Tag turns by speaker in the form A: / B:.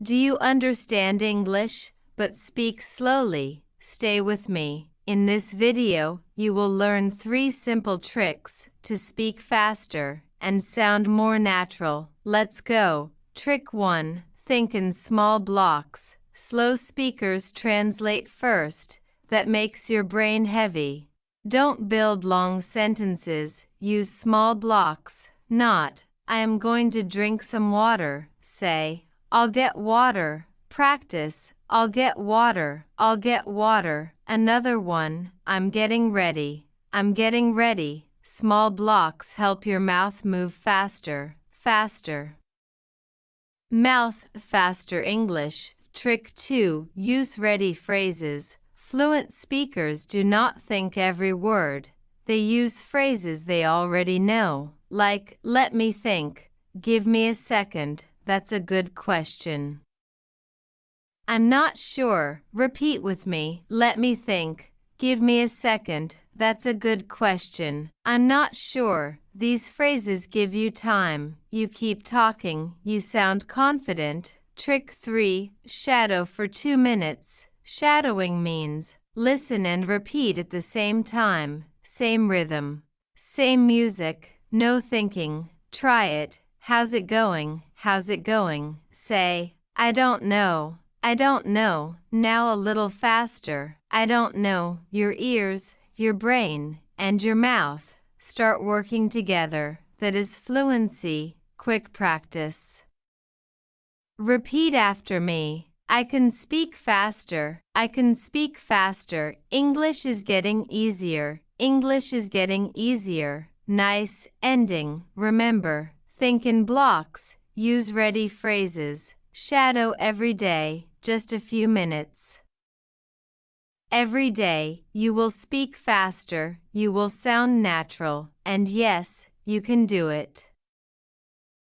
A: Do you understand English, but speak slowly? Stay with me. In this video, you will learn 3 simple tricks to speak faster and sound more natural. Let's go. Trick 1. Think in small blocks. Slow speakers translate first. That makes your brain heavy. Don't build long sentences. Use small blocks. Not, I am going to drink some water. Say, I'll get water. Practice, I'll get water. I'll get water. Another one, I'm getting ready. I'm getting ready. Small blocks help your mouth move faster. Faster. Mouth faster English. Trick 2. Use ready phrases. Fluent speakers do not think every word. They use phrases they already know, like, let me think, give me a second, that's a good question. I'm not sure, repeat with me, let me think, give me a second, that's a good question. I'm not sure, these phrases give you time, you keep talking, you sound confident. Trick 3. Shadow for 2 minutes. Shadowing means listen and repeat at the same time, same rhythm, same music, no thinking. Try it. How's it going? How's it going? Say, I don't know. I don't know. Now a little faster. I don't know. Your ears, your brain, and your mouth start working together. That is fluency. Quick practice. Repeat after me. I can speak faster. I can speak faster. English is getting easier. English is getting easier. Nice ending. Remember, think in blocks. Use ready phrases. Shadow every day, just a few minutes. Every day, you will speak faster, you will sound natural, and yes, you can do it.